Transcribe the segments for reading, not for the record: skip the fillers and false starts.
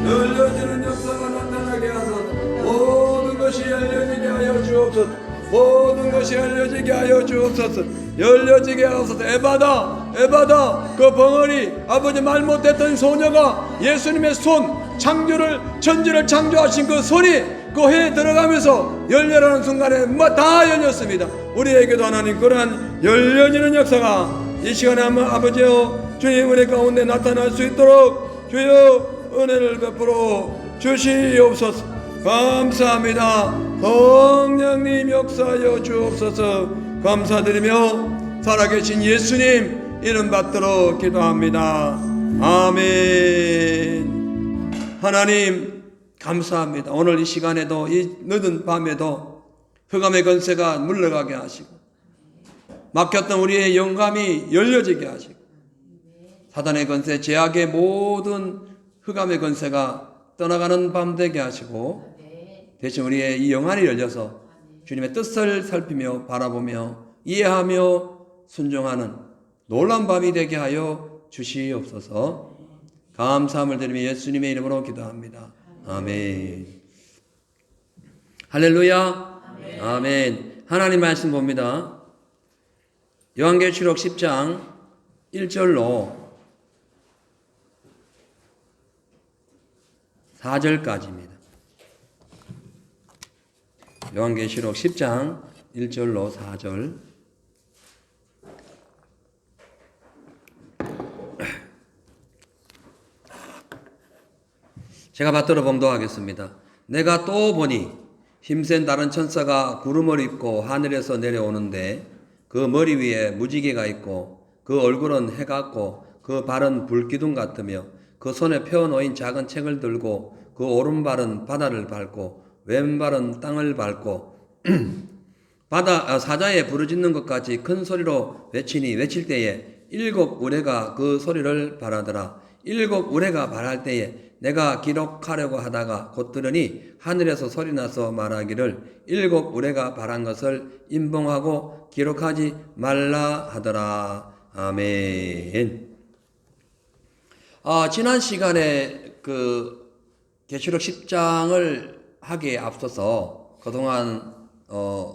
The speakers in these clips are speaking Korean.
열려지는 역사가 나타나게 하소서. 모든 것이 열려지게 하여 주옵소서. 모든 것이 열려지게 하여 주옵소서. 열려지게 하소서. 에바다 그 벙어리 아버지 말 못했던 소녀가 예수님의 손 천지를 창조하신 그 손이 그 해에 들어가면서 열려라는 순간에 다 열렸습니다. 우리에게도 하나님 그러한 열려지는 역사가 이 시간에 한번 아버지여 주의 은혜 가운데 나타날 수 있도록 주여 은혜를 베풀어 주시옵소서. 감사합니다. 성령님 역사하여 주옵소서. 감사드리며 살아계신 예수님 이름 받들어 기도합니다. 아멘. 하나님 감사합니다. 오늘 이 시간에도 이 늦은 밤에도 흑암의 권세가 물러가게 하시고 막혔던 우리의 영감이 열려지게 하시고 사단의 권세, 죄악의 모든 흑암의 권세가 떠나가는 밤 되게 하시고 대신 우리의 이 영안이 열려서 주님의 뜻을 살피며 바라보며 이해하며 순종하는 놀라운 밤이 되게 하여 주시옵소서. 감사함을 드리며 예수님의 이름으로 기도합니다. 아멘. 할렐루야. 아멘. 하나님 말씀 봅니다. 요한계시록 10장 1절로 4절까지입니다. 요한계시록 10장 1절로 4절. 제가 받들어 봉독하겠습니다. 내가 또 보니 힘센 다른 천사가 구름을 입고 하늘에서 내려오는데 그 머리 위에 무지개가 있고 그 얼굴은 해 같고 그 발은 불기둥 같으며 그 손에 펴놓인 작은 책을 들고 그 오른발은 바다를 밟고 왼발은 땅을 밟고 사자에 부르짖는 것 같이 큰 소리로 외칠 때에 7 우레가 그 소리를 발하더라. 7 우레가 발할 때에 내가 기록하려고 하다가 곧 들으니 하늘에서 소리나서 말하기를 7 우레가 발한 것을 임봉하고 기록하지 말라 하더라. 아멘. 지난 시간에 그 계시록 10장을 하기에 앞서서 그동안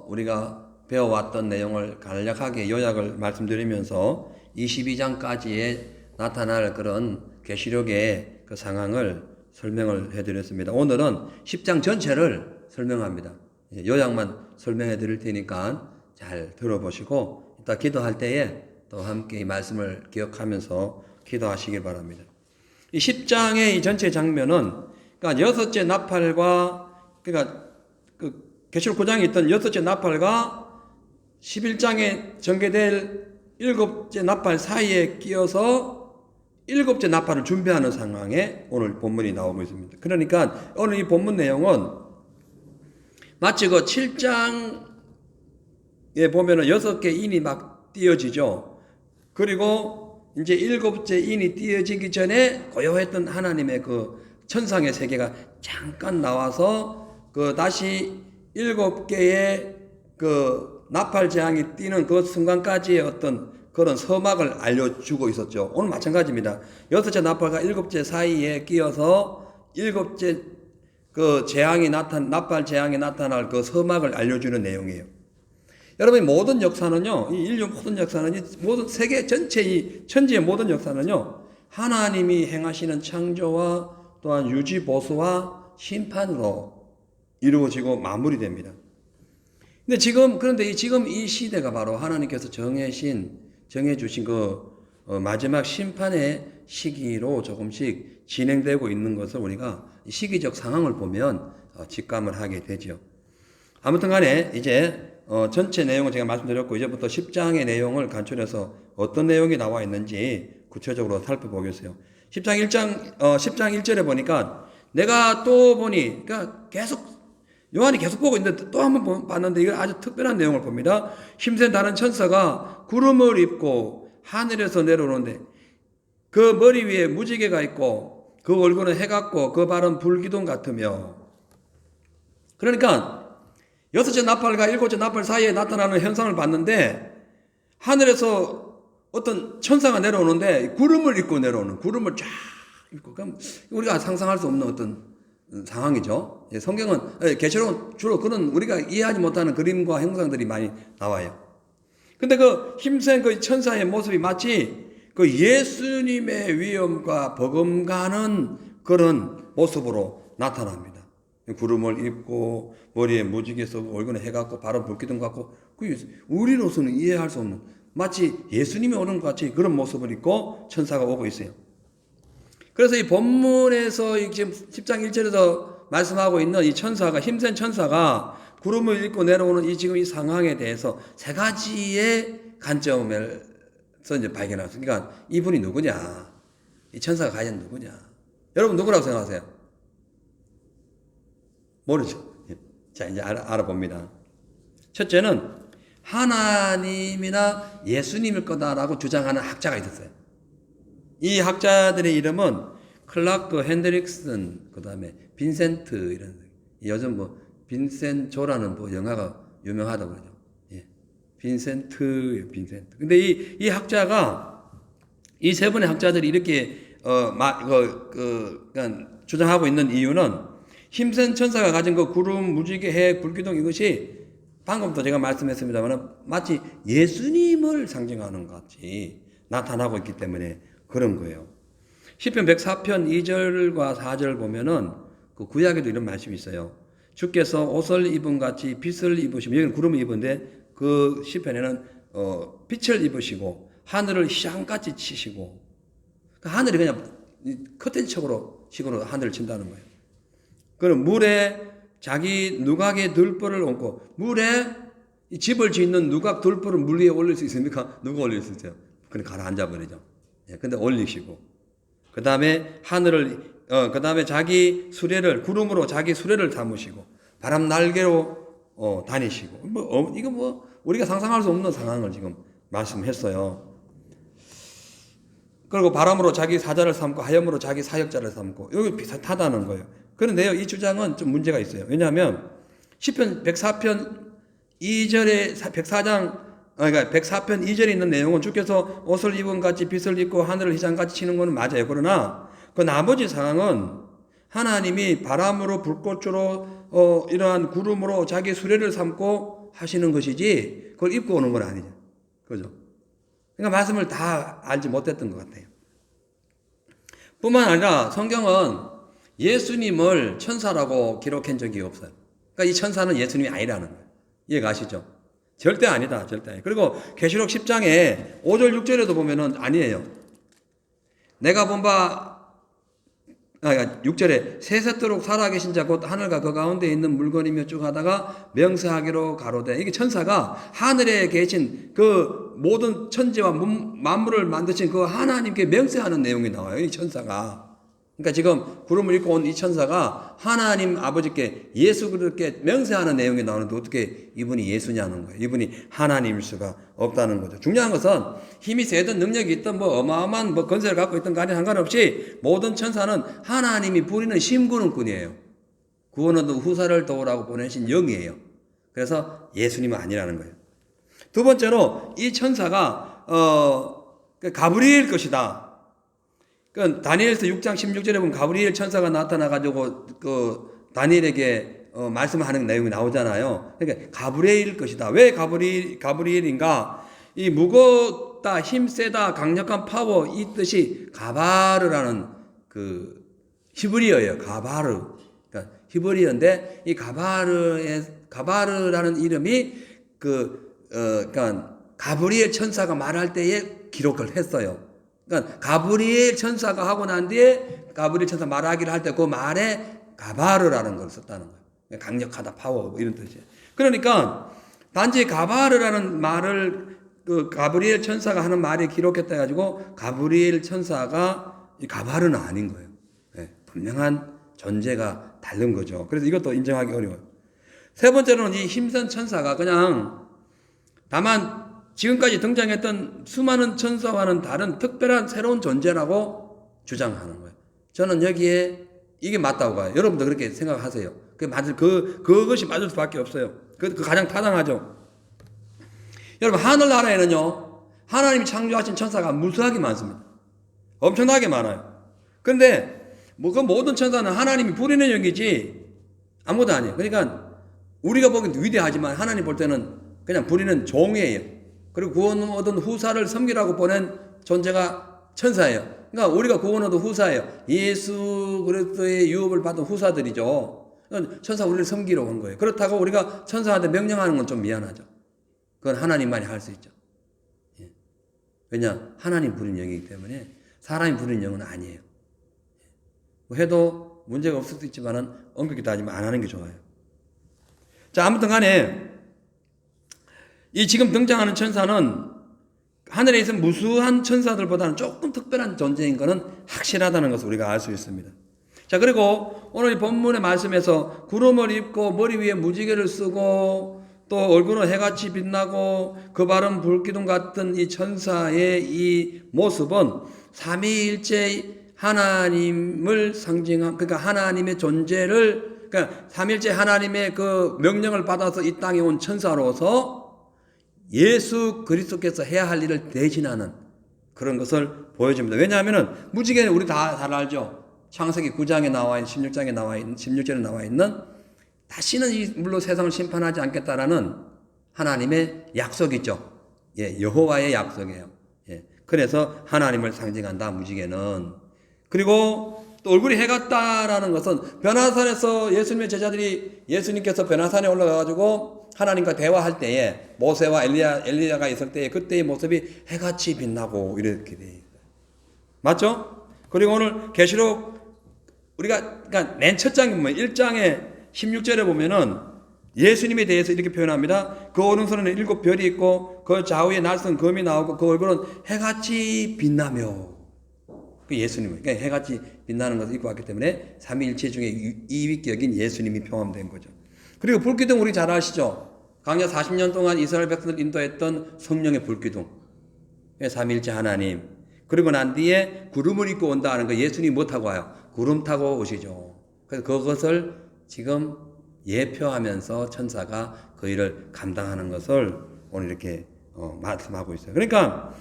우리가 배워왔던 내용을 간략하게 요약을 말씀드리면서 22장까지의 나타날 그런 계시록의 그 상황을 설명을 해드렸습니다. 오늘은 10장 전체를 설명합니다. 요약만 설명해 드릴 테니까 잘 들어보시고 이따 기도할 때에 또 함께 이 말씀을 기억하면서 기도하시길 바랍니다. 이 10장의 이 전체 장면은 그러니까 여섯째 나팔과 그러니까 그 계시록 9장에 있던 여섯째 나팔과 11장에 전개될 일곱째 나팔 사이에 끼어서 일곱째 나팔을 준비하는 상황에 오늘 본문이 나오고 있습니다. 그러니까 오늘 이 본문 내용은 마치 그 7장에 보면은 6개 인이 막 띄어지죠. 그리고 이제 일곱째 인이 띄어지기 전에 고요했던 하나님의 그 천상의 세계가 잠깐 나와서 그 다시 7개의 그 나팔 재앙이 띄는 그 순간까지의 어떤 그런 서막을 알려주고 있었죠. 오늘 마찬가지입니다. 여섯째 나팔과 일곱째 사이에 끼어서 일곱째 그 나팔 재앙이 나타날 그 서막을 알려주는 내용이에요. 여러분, 모든 역사는요, 이 인류 모든 역사는, 이 모든 세계 전체 이 천지의 모든 역사는요, 하나님이 행하시는 창조와 또한 유지 보수와 심판으로 이루어지고 마무리됩니다. 그런데 지금 이 시대가 바로 하나님께서 정해주신 그 마지막 심판의 시기로 조금씩 진행되고 있는 것을 우리가 시기적 상황을 보면 직감을 하게 되죠. 아무튼 간에 이제 전체 내용을 제가 말씀드렸고 이제부터 10장의 내용을 간추려서 어떤 내용이 나와 있는지 구체적으로 살펴보겠어요. 10장 1절에 보니까 내가 또 보니, 그러니까 요한이 계속 보고 있는데 또 한 번 봤는데 이거 아주 특별한 내용을 봅니다. 힘센 다른 천사가 구름을 입고 하늘에서 내려오는데 그 머리 위에 무지개가 있고 그 얼굴은 해 같고 그 발은 불기둥 같으며. 그러니까 여섯째 나팔과 일곱째 나팔 사이에 나타나는 현상을 봤는데 하늘에서 어떤 천사가 내려오는데 구름을 입고 내려오는, 구름을 쫙 입고. 그럼 우리가 상상할 수 없는 어떤 상황이죠. 예, 성경은, 계시록은 주로 그런 우리가 이해하지 못하는 그림과 형상들이 많이 나와요. 근데 그 힘센 그 천사의 모습이 마치 그 예수님의 위엄과 버금가는 그런 모습으로 나타납니다. 구름을 입고 머리에 무지개 쓰고 얼굴에 해 갖고 발은 불기둥 같고 우리로서는 이해할 수 없는 마치 예수님이 오는 것 같이 그런 모습을 입고 천사가 오고 있어요. 그래서 이 본문에서 지금 10장 1절에서 말씀하고 있는 이 천사가 힘센 천사가 구름을 입고 내려오는 이 지금 이 상황에 대해서 세 가지의 관점에서 이제 발견할 수. 그러니까 이분이 누구냐? 이 천사가 과연 누구냐? 여러분 누구라고 생각하세요? 모르죠. 자, 이제 알아봅니다. 첫째는 하나님이나 예수님일 거다라고 주장하는 학자가 있었어요. 이 학자들의 이름은 클라크 핸드릭슨, 그 다음에 빈센트, 이런, 요즘 뭐, 빈센조라는 뭐 영화가 유명하다고 그러죠. 예. 빈센트. 근데 이 학자가, 이 세 분의 학자들이 이렇게, 그러니까 주장하고 있는 이유는 힘센 천사가 가진 그 구름, 무지개, 해, 불기둥 이것이 방금도 제가 말씀했습니다만 마치 예수님을 상징하는 것 같이 나타나고 있기 때문에 그런 거예요. 시편 104편 2절과 4절 보면은 그 구약에도 이런 말씀이 있어요. 주께서 옷을 입은 같이 빛을 입으시고, 여기는 구름을 입은데 그 시편에는 빛을 입으시고 하늘을 휘장같이 치시고, 그 하늘이 그냥 커튼식으로 하늘을 친다는 거예요. 그럼 물에 자기 누각의 들보를 얹고, 물에 집을 짓는 누각 들보를 물 위에 올릴 수 있습니까? 누가 올릴 수 있어요? 그냥 가라앉아 버리죠. 예, 근데 올리시고, 그 다음에 그 다음에 자기 수레를, 구름으로 자기 수레를 담으시고, 바람 날개로 다니시고, 이거 뭐, 우리가 상상할 수 없는 상황을 지금 말씀했어요. 그리고 바람으로 자기 사자를 삼고, 하염으로 자기 사역자를 삼고, 여기 비슷하다는 거예요. 그런데요, 이 주장은 좀 문제가 있어요. 왜냐하면, 시편 104편 2절에, 104편 2절에 있는 내용은 주께서 옷을 입은 같이 빛을 입고 하늘을 휘장같이 치는 것은 맞아요. 그러나 그 나머지 상황은 하나님이 바람으로 불꽃으로 이러한 구름으로 자기 수레를 삼고 하시는 것이지 그걸 입고 오는 건 아니죠. 그죠? 그러니까 말씀을 다 알지 못했던 것 같아요. 뿐만 아니라 성경은 예수님을 천사라고 기록한 적이 없어요. 그러니까 이 천사는 예수님이 아니라는 거예요. 이해가 가시죠? 절대 아니다. 절대 아니다. 그리고 계시록 10장에 5절 6절에도 보면은 아니에요. 내가 본 바 6절에 세세토록 살아계신 자 곧 하늘과 그 가운데 있는 물건이며 쭉 하다가 명세하기로 가로되, 이게 천사가 하늘에 계신 그 모든 천지와 만물을 만드신 그 하나님께 명세하는 내용이 나와요. 이 천사가. 그러니까 지금 구름을 입고 온 이 천사가 하나님 아버지께 예수 그리스도께 명세하는 내용이 나오는데 어떻게 이분이 예수냐는 거예요. 이분이 하나님일 수가 없다는 거죠. 중요한 것은 힘이 세든 능력이 있든 뭐 어마어마한 뭐 건설을 갖고 있든 간에 상관없이 모든 천사는 하나님이 부리는 심구는꾼이에요. 구원은 후사를 도우라고 보내신 영이에요. 그래서 예수님은 아니라는 거예요. 두 번째로 이 천사가 가브리엘 것이다. 그 다니엘서 6장 16절에 보면 가브리엘 천사가 나타나가지고 그 다니엘에게 말씀하는 내용이 나오잖아요. 그러니까 가브리엘 것이다. 왜 가브리엘인가? 이 무겁다, 힘세다, 강력한 파워, 이 뜻이 가바르라는 그 히브리어예요. 가바르. 그러니까 히브리어인데 이 가바르라는 이름이 그러니까 가브리엘 천사가 말할 때에 기록을 했어요. 그러니까 가브리엘 천사가 하고 난 뒤에 가브리엘 천사 말하기를 할 때 그 말에 가바르라는 걸 썼다는 거예요. 강력하다, 파워 이런 뜻이에요. 그러니까 단지 가바르라는 말을 그 가브리엘 천사가 하는 말이 기록했다 해가지고 가브리엘 천사가 이 가바르는 아닌 거예요. 네, 분명한 존재가 다른 거죠. 그래서 이것도 인정하기 어려워요. 세 번째로는 이 힘센 천사가 그냥 다만 지금까지 등장했던 수많은 천사와는 다른 특별한 새로운 존재라고 주장하는 거예요. 저는 여기에 이게 맞다고 봐요. 여러분도 그렇게 생각하세요. 그것이 맞을 수밖에 없어요. 그 가장 타당하죠. 여러분, 하늘나라에는요, 하나님이 창조하신 천사가 무수하게 많습니다. 엄청나게 많아요. 그런데 뭐 그 모든 천사는 하나님이 부리는 영이지 아무것도 아니에요. 그러니까 우리가 보기엔 위대하지만 하나님 볼 때는 그냥 부리는 종이에요. 그리고 구원 얻은 후사를 섬기라고 보낸 존재가 천사예요. 그러니까 우리가 구원 얻은 후사예요. 예수 그리스도의 유업을 받은 후사들이죠. 그러니까 천사 우리를 섬기러 온 거예요. 그렇다고 우리가 천사한테 명령하는 건 좀 미안하죠. 그건 하나님만이 할 수 있죠. 예. 왜냐? 하나님 부린 영이기 때문에 사람이 부린 영은 아니에요. 뭐 해도 문제가 없을 수 있지만은 엄격히 따지면 안 하는 게 좋아요. 자, 아무튼 간에 이 지금 등장하는 천사는 하늘에 있는 무수한 천사들보다는 조금 특별한 존재인 것은 확실하다는 것을 우리가 알 수 있습니다. 자, 그리고 오늘 이 본문의 말씀에서 구름을 입고 머리 위에 무지개를 쓰고 또 얼굴은 해같이 빛나고 그 발은 불기둥 같은 이 천사의 이 모습은 삼위일체 하나님을 상징한, 그러니까 하나님의 존재를, 그러니까 삼일째 하나님의 그 명령을 받아서 이 땅에 온 천사로서 예수 그리스도께서 해야 할 일을 대신하는 그런 것을 보여줍니다. 왜냐하면은 무지개는 우리 다 잘 알죠. 창세기 9장에 나와 있는, 16장에 나와 있는, 16절에 나와 있는 다시는 이 물로 세상을 심판하지 않겠다라는 하나님의 약속이죠. 예, 여호와의 약속이에요. 예, 그래서 하나님을 상징한다, 무지개는. 그리고 또 얼굴이 해 같다라는 것은 변화산에서 예수님의 제자들이 예수님께서 변화산에 올라가가지고 하나님과 대화할 때에 모세와 엘리야가 있을 때에 그때의 모습이 해같이 빛나고 이렇게 돼 있어요. 맞죠? 그리고 오늘 계시록 우리가 그러니까 맨 첫 장에 보면 1장에 16절에 보면은 예수님에 대해서 이렇게 표현합니다. 그 오른손에는 7 별이 있고 그 좌우에 날선 검이 나오고 그 얼굴은 해같이 빛나며, 그 예수님을, 그러니까 해같이 빛나는 것을 입고 왔기 때문에 삼위일체 중에 이위격인 예수님이 포함된 거죠. 그리고 불기둥 우리 잘 아시죠? 광야 40년 동안 이스라엘 백성을 인도했던 성령의 불기둥, 삼위일체 하나님. 그리고 난 뒤에 구름을 입고 온다는 거, 예수님이 뭐 타고 와요? 구름 타고 오시죠. 그래서 그것을 지금 예표하면서 천사가 그 일을 감당하는 것을 오늘 이렇게 말씀하고 있어요. 그러니까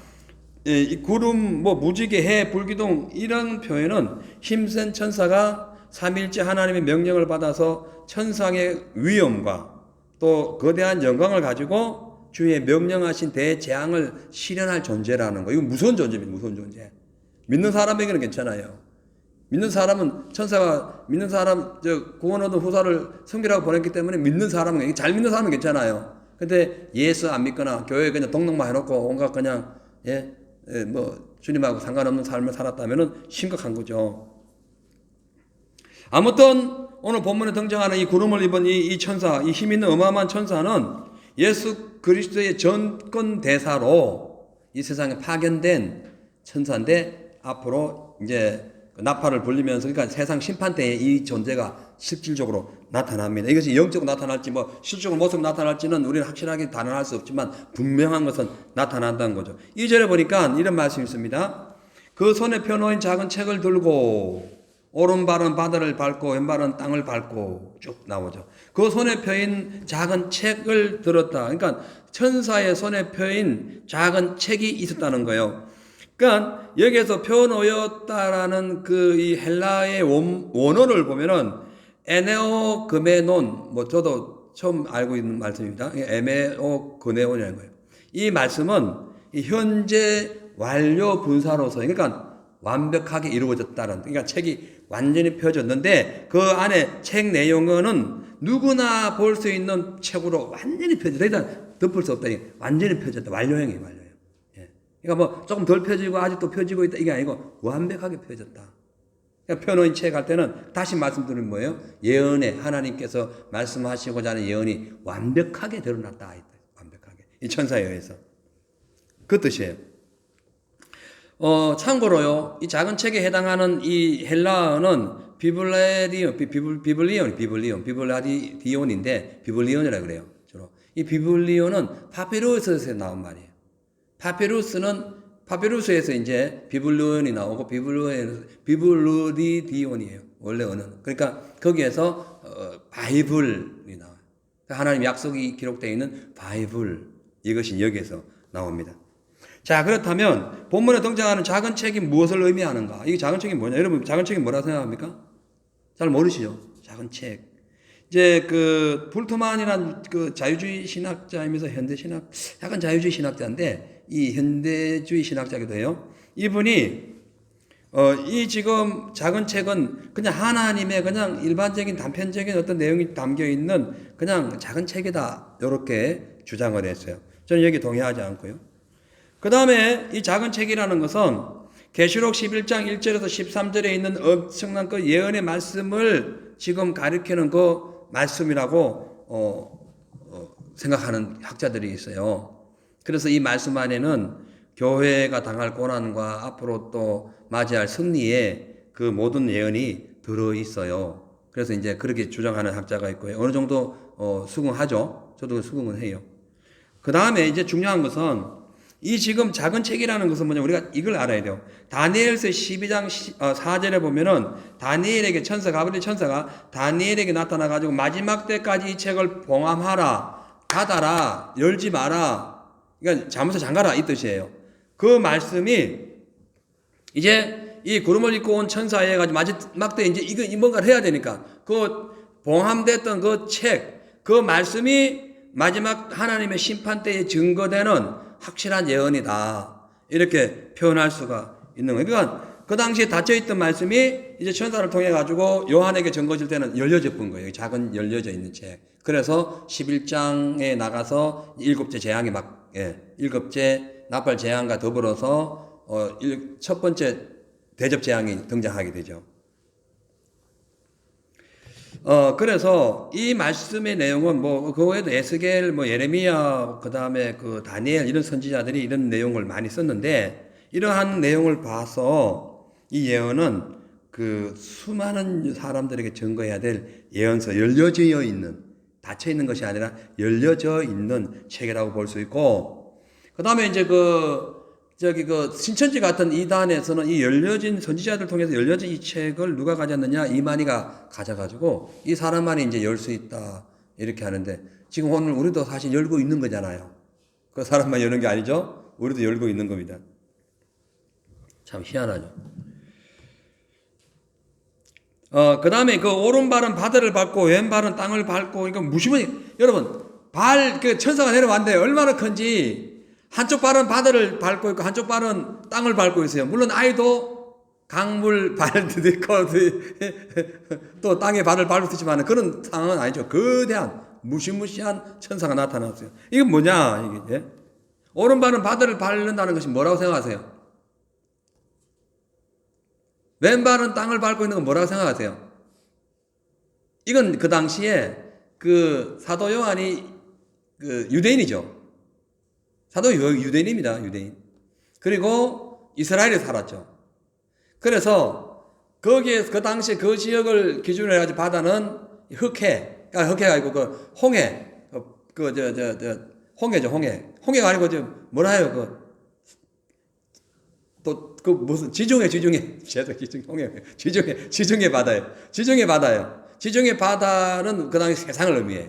이 구름, 뭐 무지개, 해, 불기둥 이런 표현은 힘센 천사가 삼일째 하나님의 명령을 받아서 천상의 위엄과 또 거대한 영광을 가지고 주의 명령하신 대재앙을 실현할 존재라는 거. 이건 무서운 존재입니다. 무서운 존재. 믿는 사람에게는 괜찮아요. 믿는 사람은 천사가 믿는 사람 구원 얻은 후사를 섬기라고 보냈기 때문에 믿는 사람은, 잘 믿는 사람은 괜찮아요. 근데 예수 안 믿거나 교회에 그냥 등록만 해놓고 온갖 그냥 뭐 주님하고 상관없는 삶을 살았다면은 심각한 거죠. 아무튼 오늘 본문에 등장하는 이 구름을 입은 이 천사, 이 힘 있는 어마어마한 천사는 예수 그리스도의 전권 대사로 이 세상에 파견된 천사인데 앞으로 이제 나팔을 불리면서, 그러니까 세상 심판 때에 이 존재가 실질적으로 나타납니다. 이것이 영적으로 나타날지 뭐 실적으로 모습 나타날지는 우리는 확실하게 단언할 수 없지만 분명한 것은 나타난다는 거죠. 2절에 보니까 이런 말씀이 있습니다. 그 손에 펴놓은 작은 책을 들고 오른발은 바다를 밟고 왼발은 땅을 밟고 쭉 나오죠. 그 손에 펴인 작은 책을 들었다. 그러니까 천사의 손에 펴인 작은 책이 있었다는 거예요. 그러니까 여기에서 펴놓였다라는 그 이 헬라의 원어를 보면은 에네오그메논, 뭐 저도 처음 알고 있는 말씀입니다. 에메오그네온이라는 거예요. 이 말씀은 이 현재 완료 분사로서, 그러니까 완벽하게 이루어졌다는, 그러니까 책이 완전히 펴졌는데 그 안에 책 내용은 누구나 볼 수 있는 책으로 완전히 펴졌다. 일단 덮을 수 없다. 완전히 펴졌다. 완료형이에요, 완료형. 그러니까 뭐 조금 덜 펴지고 아직도 펴지고 있다 이게 아니고 완벽하게 펴졌다. 그러니까 펴놓은 책 할 때는 다시 말씀드리는 뭐예요? 예언에 하나님께서 말씀하시고자 하는 예언이 완벽하게 드러났다. 완벽하게. 이 천사에 의해서. 그 뜻이에요. 참고로요, 이 작은 책에 해당하는 이 헬라어는 비블라디온인데 비블리온이라 그래요. 주로. 이 비블리온은 파피루스에서 나온 말이에요. 파피루스에서 이제 비블리온이 나오고 비블루디디온이에요. 원래 언어는. 그러니까 거기에서 바이블이 나와요. 하나님 약속이 기록되어 있는 바이블, 이것이 여기에서 나옵니다. 자, 그렇다면 본문에 등장하는 작은 책이 무엇을 의미하는가? 이 작은 책이 뭐냐? 여러분, 작은 책이 뭐라고 생각합니까? 잘 모르시죠? 작은 책. 이제 그 불트만이란 그 자유주의 신학자이면서 현대 신학, 약간 자유주의 신학자인데 이 현대주의 신학자기도 해요. 이분이 이 지금 작은 책은 그냥 하나님의 그냥 일반적인 단편적인 어떤 내용이 담겨 있는 그냥 작은 책이다. 이렇게 주장을 했어요. 저는 여기 동의하지 않고요. 그 다음에 이 작은 책이라는 것은 계시록 11장 1절에서 13절에 있는 엄청난 그 예언의 말씀을 지금 가리키는 그 말씀이라고 생각하는 학자들이 있어요. 그래서 이 말씀 안에는 교회가 당할 고난과 앞으로 또 맞이할 승리의 그 모든 예언이 들어있어요. 그래서 이제 그렇게 주장하는 학자가 있고요. 어느 정도 수긍하죠. 저도 수긍은 해요. 그 다음에 이제 중요한 것은 이 지금 작은 책이라는 것은 뭐냐, 우리가 이걸 알아야 돼요. 다니엘서 12장 4절에 보면은 다니엘에게 가브리엘 천사가 다니엘에게 나타나 가지고 마지막 때까지 이 책을 봉함하라, 닫아라, 열지 마라, 그러니까 잠옷을 잠가라 이 뜻이에요. 그 말씀이 이제 이 구름을 입고 온 천사에 가지고 마지막 때 이제 이거 뭔가를 해야 되니까 그 봉함됐던 그 책, 그 말씀이 마지막 하나님의 심판 때에 증거되는 확실한 예언이다. 이렇게 표현할 수가 있는 거예요. 그러니까 그 당시에 닫혀있던 말씀이 이제 천사를 통해 가지고 요한에게 전거질 때는 열려져 본 거예요. 작은 열려져 있는 책. 그래서 11장에 나가서 일곱째 재앙이 일곱째 나팔 재앙과 더불어서 첫 번째 대접 재앙이 등장하게 되죠. 그래서 이 말씀의 내용은 그 외에도 에스겔, 예레미야, 그 다음에 그 다니엘 이런 선지자들이 이런 내용을 많이 썼는데 이러한 내용을 봐서 이 예언은 그 수많은 사람들에게 증거해야 될 예언서, 열려져 있는, 닫혀 있는 것이 아니라 열려져 있는 책이라고 볼 수 있고, 그 다음에 이제 신천지 같은 이단에서는 이 열려진 선지자들 통해서 열려진 이 책을 누가 가졌느냐? 이만희가 가져가지고 이 사람만이 이제 열 수 있다. 이렇게 하는데 지금 오늘 우리도 사실 열고 있는 거잖아요. 그 사람만 여는 게 아니죠? 우리도 열고 있는 겁니다. 참 희한하죠. 그 다음에 그 오른발은 바다를 밟고 왼발은 땅을 밟고, 이거 무시무시, 여러분, 천사가 내려왔는데 얼마나 큰지 한쪽 발은 바다를 밟고 있고 한쪽 발은 땅을 밟고 있어요. 물론 아이도 강물 발 디디고 또 땅에 발을 밟을 수 있지만 그런 상황은 아니죠. 거대한 무시무시한 천사가 나타났어요. 이건 뭐냐 이게? 오른발은 바다를 밟는다는 것이 뭐라고 생각하세요? 왼발은 땅을 밟고 있는 건 뭐라고 생각하세요? 이건 그 당시에 그 사도 요한이 그 유대인이죠. 사도 유대인입니다. 유대인. 그리고 이스라엘에 살았죠. 그래서 거기에 그 당시 그 지역을 기준으로 해가지고 바다는 그러니까 흑해가 아니고 그 홍해, 홍해죠, 홍해. 홍해가 아니고 뭐라 해요, 무슨 지중해 바다예요. 지중해 바다는 그 당시 세상을 의미해요.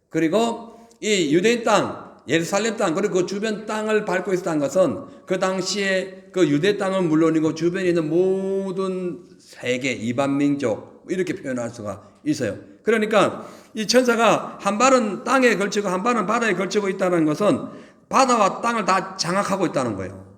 그리고 이 유대인 땅, 예루살렘 땅, 그리고 그 주변 땅을 밟고 있었다는 것은 그 당시에 그 유대 땅은 물론이고 주변에 있는 모든 세계, 이반 민족, 이렇게 표현할 수가 있어요. 그러니까 이 천사가 한 발은 땅에 걸치고 한 발은 바다에 걸치고 있다는 것은 바다와 땅을 다 장악하고 있다는 거예요.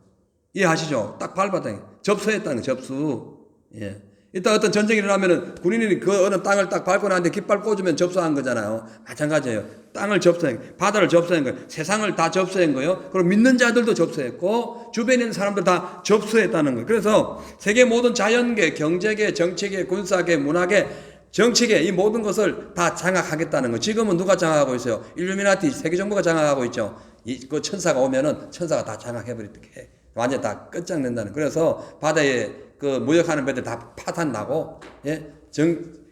이해하시죠? 딱 밟았다는 거예요. 접수했다는 거예요. 접수. 예. 이따 어떤 전쟁이 일어나면은 군인이 그 어느 땅을 딱 밟고 나는데 깃발 꽂으면 접수한 거잖아요. 마찬가지예요. 땅을 접수한 거예요. 바다를 접수한 거예요. 세상을 다 접수한 거예요. 그리고 믿는 자들도 접수했고 주변에 있는 사람들 다 접수했다는 거예요. 그래서 세계 모든 자연계, 경제계, 정치계, 군사계, 문화계, 정치계 이 모든 것을 다 장악하겠다는 거예요. 지금은 누가 장악하고 있어요? 일루미나티 세계 정부가 장악하고 있죠. 그 천사가 오면은 천사가 다 장악해버리게 완전 다 끝장낸다는. 그래서 바다에 그 무역하는 배들 다 파탄나고, 예,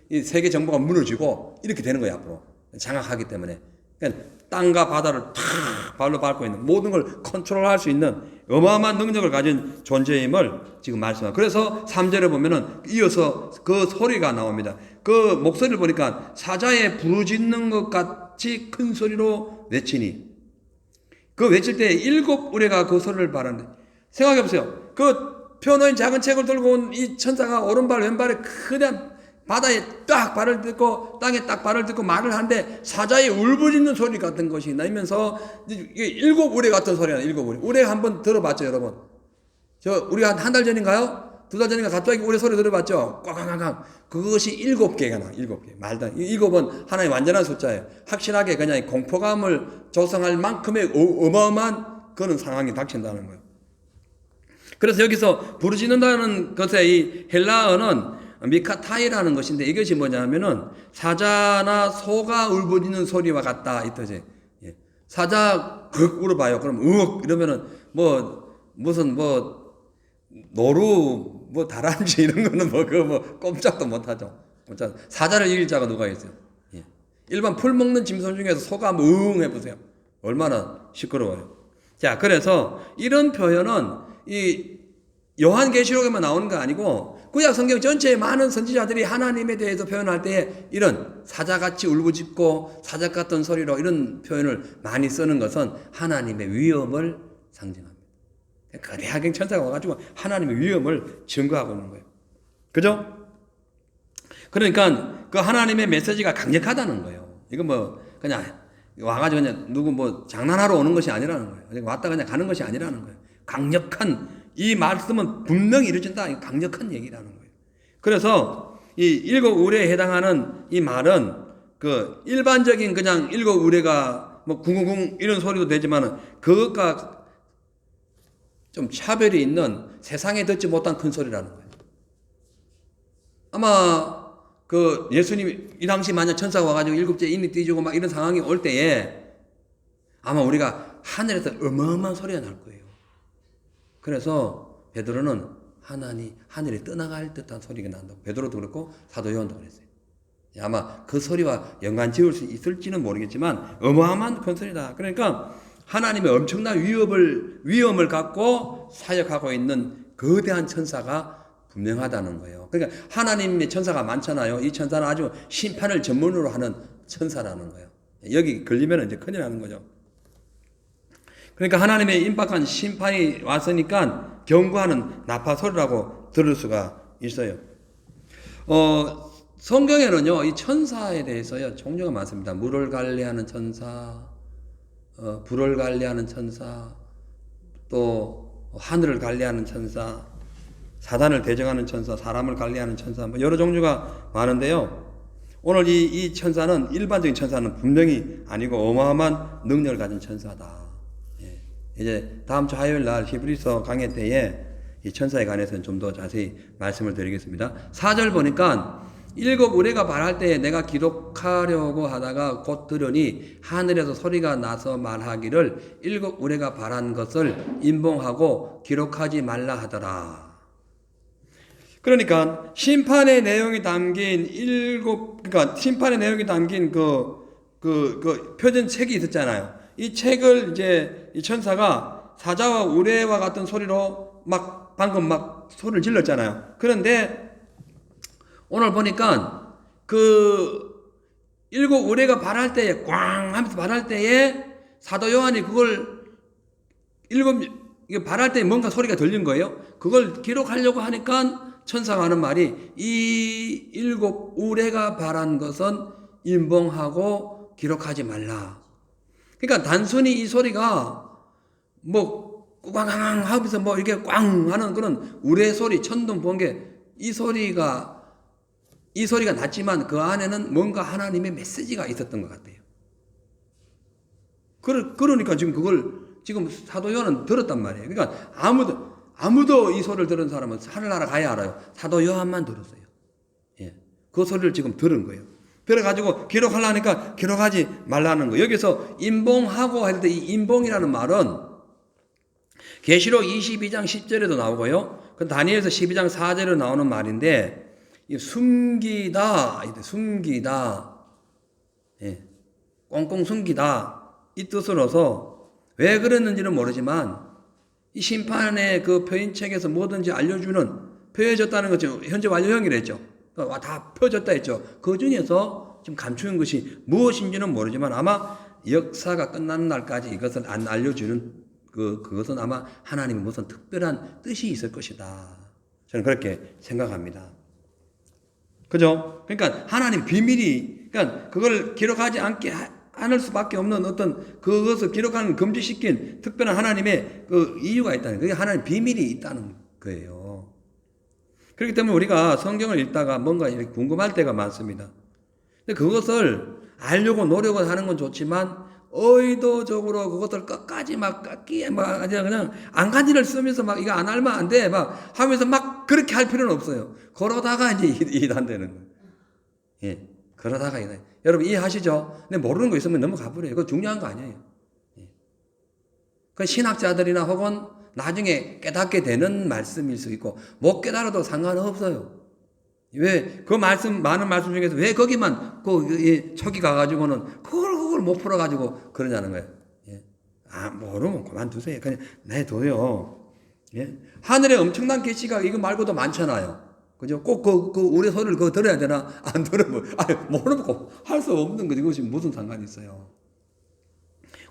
이 세계 정부가 무너지고 이렇게 되는 거예요 앞으로. 장악하기 때문에. 그러니까 땅과 바다를 탁 발로 밟고 있는 모든 걸 컨트롤할 수 있는 어마어마한 능력을 가진 존재임을 지금 말씀합니다. 그래서 3절에 보면은 이어서 그 소리가 나옵니다. 그 목소리를 보니까 사자의 부르짖는 것 같이 큰 소리로 외치니. 그 외칠 때 일곱 우레가 그 소리를 발하는데, 생각해 보세요. 그 펴놓은 작은 책을 들고 온 이 천사가 오른발 왼발에 그냥 바다에 딱 발을 딛고 땅에 딱 발을 딛고 말을 하는데 사자의 울부짖는 소리 같은 것이 나면서 이게 일곱 우레 같은 소리야. 일곱 우레. 우레 한번 들어봤죠, 여러분? 우리가 한 달 전인가요? 2달 전인가 갑자기 우레 소리 들어봤죠? 꽝꽝꽝꽝. 그것이 7개가 나. 7개. 말도 안 돼. 7은 하나의 완전한 숫자예요. 확실하게 그냥 공포감을 조성할 만큼의 어마어마한 그런 상황이 닥친다는 거예요. 그래서 여기서 부르짖는다는 것의 이 헬라어는 미카타이라는 것인데, 이것이 뭐냐면은 사자나 소가 울부짖는 소리와 같다 이 뜻이에요. 사자 극 울어봐요. 그럼 이러면은 무슨 노루 다람쥐 이런 거는 꼼짝도 못하죠. 사자를 이길 자가 누가 있어요? 일반 풀 먹는 짐승 중에서 소가 한번 해보세요. 얼마나 시끄러워요. 자, 그래서 이런 표현은 이 요한계시록에만 나오는 거 아니고 구약 성경 전체의 많은 선지자들이 하나님에 대해서 표현할 때에 이런 사자같이 울부짖고 사자 같은 소리로 이런 표현을 많이 쓰는 것은 하나님의 위엄을 상징합니다. 거대하게 천사가 와가지고 하나님의 위엄을 증거하고 있는 거예요. 그죠? 그러니까 그 하나님의 메시지가 강력하다는 거예요. 이거 그냥 와가지고 그냥 누구 장난하러 오는 것이 아니라는 거예요. 왔다 그냥 가는 것이 아니라는 거예요. 강력한 이 말씀은 분명히 이루어진다. 강력한 얘기라는 거예요. 그래서 이 일곱 우레에 해당하는 이 말은 그 일반적인 그냥 일곱 우레가 궁궁궁 이런 소리도 되지만은 그것과 좀 차별이 있는 세상에 듣지 못한 큰 소리라는 거예요. 아마 그 예수님 이 당시 만약 천사가 와가지고 일곱째 인이 띄주고 막 이런 상황이 올 때에 아마 우리가 하늘에서 어마어마한 소리가 날 거예요. 그래서 베드로는 하늘이 떠나갈 듯한 소리가 난다고. 베드로도 그렇고 사도 요한도 그랬어요. 아마 그 소리와 연관 지을 수 있을지는 모르겠지만 어마어마한 큰 소리다. 그러니까 하나님의 엄청난 위엄을 갖고 사역하고 있는 거대한 천사가 분명하다는 거예요. 그러니까 하나님의 천사가 많잖아요. 이 천사는 아주 심판을 전문으로 하는 천사라는 거예요. 여기 걸리면 이제 큰일 나는 거죠. 그러니까 하나님의 임박한 심판이 왔으니까 경고하는 나파 소리라고 들을 수가 있어요. 성경에는요, 이 천사에 대해서요, 종류가 많습니다. 물을 관리하는 천사, 불을 관리하는 천사, 또 하늘을 관리하는 천사, 사단을 대적하는 천사, 사람을 관리하는 천사, 여러 종류가 많은데요. 오늘 이 천사는 일반적인 천사는 분명히 아니고 어마어마한 능력을 가진 천사다. 이제 다음 주 화요일 날 히브리서 강해 때에 이 천사에 관해서는 좀 더 자세히 말씀을 드리겠습니다. 4절 보니까 일곱 우레가 발할 때에 내가 기록하려고 하다가 곧 들으니 하늘에서 소리가 나서 말하기를 일곱 우레가 발한 것을 임봉하고 기록하지 말라 하더라. 그러니까 심판의 내용이 담긴 심판의 내용이 담긴 그 표전 책이 있었잖아요. 이 책을 이제 이 천사가 사자와 우레와 같은 소리로 방금 소리를 질렀잖아요. 그런데 오늘 보니까 그 일곱 우레가 발할 때에 꽝 하면서 발할 때에 사도 요한이 그걸 발할 때 뭔가 소리가 들린 거예요. 그걸 기록하려고 하니까 천사가 하는 말이 이 일곱 우레가 발한 것은 임봉하고 기록하지 말라. 그러니까 단순히 이 소리가 꽝꽝 하면서 이렇게 꽝 하는 그런 우레 소리, 천둥 번개 이 소리가 났지만 그 안에는 뭔가 하나님의 메시지가 있었던 것 같아요. 그러니까 지금 사도 요한은 들었단 말이에요. 그러니까 아무도 이 소리를 들은 사람은 하늘나라 가야 알아요. 사도 요한만 들었어요. 그 소리를 지금 들은 거예요. 그래가지고 기록하려니까 기록하지 말라는 거. 여기서 임봉하고 할 때 이 임봉이라는 말은 계시록 22장 10절에도 나오고요. 그 다니엘서 12장 4절에 나오는 말인데 숨기다, 꽁꽁 숨기다 이 뜻으로서 왜 그랬는지는 모르지만 이 심판의 그 표인책에서 뭐든지 알려주는 표해졌다는 거죠. 현재 완료형이랬죠. 다 펴졌다 했죠. 그 중에서 지금 감추는 것이 무엇인지는 모르지만 아마 역사가 끝나는 날까지 이것을 안 알려주는 그것은 아마 하나님의 무슨 특별한 뜻이 있을 것이다. 저는 그렇게 생각합니다. 그죠? 그러니까 하나님 비밀이, 그러니까 그걸 기록하지 않을 수밖에 없는 어떤 그것을 기록하는 금지시킨 특별한 하나님의 그 이유가 있다는, 그게 하나님 비밀이 있다는 거예요. 그렇기 때문에 우리가 성경을 읽다가 뭔가 이렇게 궁금할 때가 많습니다. 근데 그것을 알려고 노력을 하는 건 좋지만 의도적으로 그것을 끝까지 막 깎기에 막 그냥 안간힘을 쓰면서 막 이거 안 알면 안 돼 막 하면서 막 그렇게 할 필요는 없어요. 그러다가 이제 이단되는 거예요. 예, 그러다가 이단. 여러분 이해하시죠? 근데 모르는 거 있으면 넘어가 버려요. 그거 중요한 거 아니에요. 예. 그 신학자들이나 혹은 나중에 깨닫게 되는 말씀일 수 있고 못 깨달아도 상관없어요. 왜 그 말씀 많은 말씀 중에서 왜 거기만 척이 가가지고는 그걸 못 풀어가지고 그러냐는 거예요. 예. 모르면 그만두세요. 그냥 내둬요. 예. 하늘에 엄청난 계시가 이거 말고도 많잖아요. 그죠? 꼭 우리 소리를 그거 들어야 되나? 안 들으면 모르면 할 수 없는 거지. 그것이 무슨 상관이 있어요.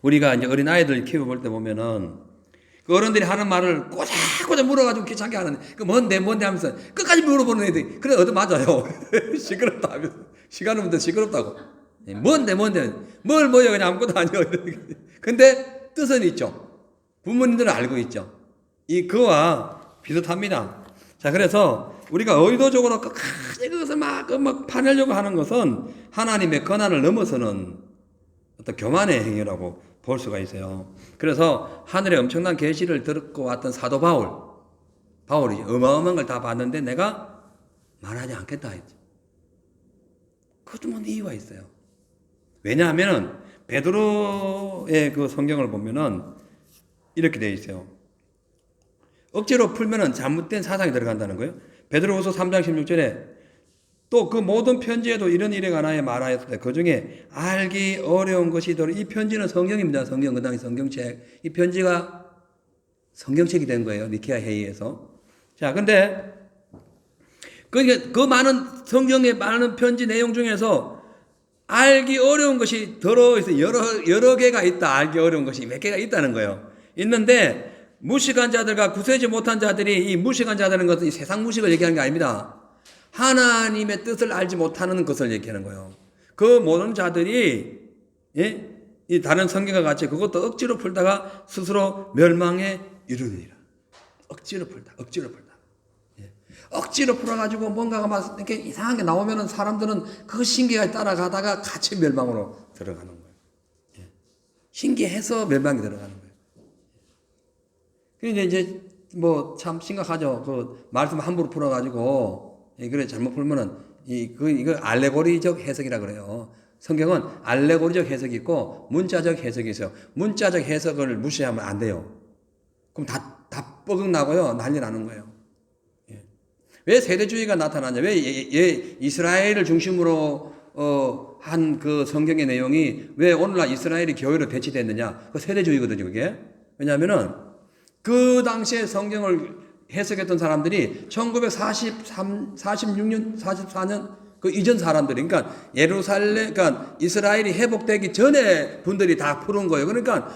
우리가 이제 어린 아이들 키워볼 때 보면은 그 어른들이 하는 말을 꼬작꼬작 물어가지고 귀찮게 하는, 그 뭔데 하면서 끝까지 물어보는 애들이, 그래, 맞아요. 시끄럽다 하면서. 시간 없는데 시끄럽다고. 뭔데, 뭘 뭐야, 그냥 아무것도 아니야. 근데 뜻은 있죠. 부모님들은 알고 있죠. 그와 비슷합니다. 자, 그래서 우리가 의도적으로 끝까지 그것을 막 파내려고 하는 것은 하나님의 권한을 넘어서는 어떤 교만의 행위라고 볼 수가 있어요. 그래서 하늘에 엄청난 계시를 듣고 왔던 사도 바울이 어마어마한 걸 다 봤는데 내가 말하지 않겠다 했죠. 그것도 뭔 이유가 있어요. 왜냐하면 베드로의 그 성경을 보면은 이렇게 되어 있어요. 억지로 풀면은 잘못된 사상이 들어간다는 거예요. 베드로후서 3장 16절에 또 그 모든 편지에도 이런 일에 관하여 말하였을 때 그 중에 알기 어려운 것이 있도록, 이 편지는 성경입니다. 성경, 그 당시 성경책. 이 편지가 성경책이 된 거예요. 니케아 회의에서. 자, 근데 그 많은 성경의 많은 편지 내용 중에서 알기 어려운 것이 들어있어요. 여러 개가 있다. 알기 어려운 것이 몇 개가 있다는 거예요. 있는데 무식한 자들과 구세지 못한 자들이, 이 무식한 자들은 것은 이 세상 무식을 얘기하는 게 아닙니다. 하나님의 뜻을 알지 못하는 것을 얘기하는 거예요. 그 모든 자들이, 예? 이 다른 성경과 같이 그것도 억지로 풀다가 스스로 멸망에 이르느니라. 억지로 풀다. 예. 억지로 풀어가지고 뭔가가 막 이렇게 이상한 게 나오면은 사람들은 그 신기에 따라가다가 같이 멸망으로 들어가는 거예요. 예. 신기해서 멸망이 들어가는 거예요. 그러니까 이제 뭐 참 심각하죠. 그 말씀 함부로 풀어가지고 그래 잘못 풀면은 이거 알레고리적 해석이라 그래요. 성경은 알레고리적 해석이 있고 문자적 해석이 있어요. 문자적 해석을 무시하면 안 돼요. 그럼 다 뻐근나고요. 난리 나는 거예요. 예. 왜 세대주의가 나타나냐? 왜 이스라엘을 중심으로 한 그 성경의 내용이 왜 오늘날 이스라엘이 교회로 대치됐느냐? 그 세대주의거든요, 그게. 왜냐하면은 그 당시에 성경을 해석했던 사람들이 1946년, 44년 그 이전 사람들이, 그러니까 그러니까 이스라엘이 회복되기 전에 분들이 다 푸는 거예요. 그러니까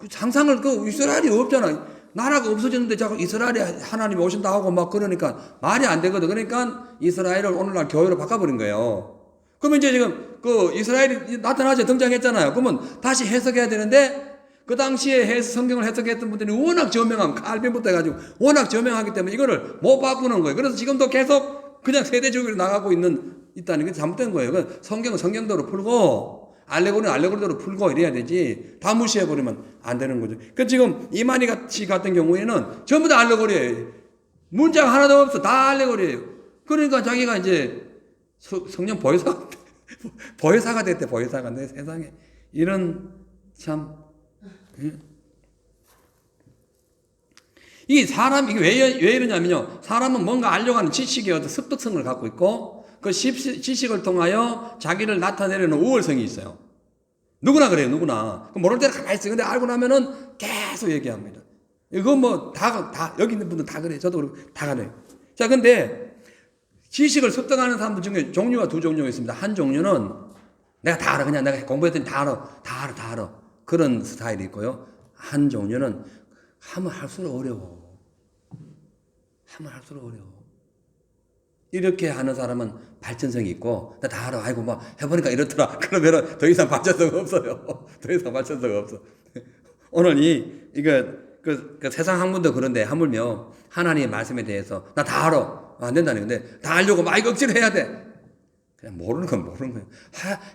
상상을 이스라엘이 없잖아. 나라가 없어졌는데 자꾸 이스라엘이 하나님이 오신다 하고 막 그러니까 말이 안 되거든. 그러니까 이스라엘을 오늘날 교회로 바꿔버린 거예요. 그러면 이제 지금 그 이스라엘이 나타나서 등장했잖아요. 그러면 다시 해석해야 되는데 그 당시에 성경을 해석했던 분들이 워낙 저명함, 칼빈부터 해가지고 워낙 저명하기 때문에 이거를 못 바꾸는 거예요. 그래서 지금도 계속 그냥 세대주의로 나가고 있다는 게 잘못된 거예요. 성경은 성경대로 풀고, 알레고리는 알레고리대로 풀고 이래야 되지. 다 무시해버리면 안 되는 거죠. 그 지금 이만희 같은 경우에는 전부 다 알레고리예요. 문장 하나도 없어. 다 알레고리예요. 그러니까 자기가 이제 성령 보혜사가 됐대, 보혜사가. 내 세상에. 이런 참. 이게 왜 이러냐면요. 사람은 뭔가 알려고 하는 지식의 어떤 습득성을 갖고 있고, 그 지식을 통하여 자기를 나타내려는 우월성이 있어요. 누구나 그래요, 누구나. 모를 때는 가만히 있어요. 근데 알고 나면은 계속 얘기합니다. 이거 뭐, 여기 있는 분들 다 그래요. 저도 그렇고, 다 그래요. 자, 근데 지식을 습득하는 사람들 중에 종류가 두 종류가 있습니다. 한 종류는 내가 다 알아. 그냥 내가 공부했더니 다 알아. 다 알아. 다 알아. 그런 스타일이 있고요. 한 종류는 하면 할수록 어려워. 하면 할수록 어려워. 이렇게 하는 사람은 발전성이 있고, 나 다 알아. 아이고, 막 해보니까 이렇더라. 그러면은 더 이상 발전성 없어요. 더 이상 발전성 없어. 오늘 그 세상 학문도 그런데 하물며 하나님의 말씀에 대해서 나 다 알아. 안 된다는 건데, 다 알려고 막 이거 억지로 해야 돼. 그냥 모르는 건 모르는 거예요.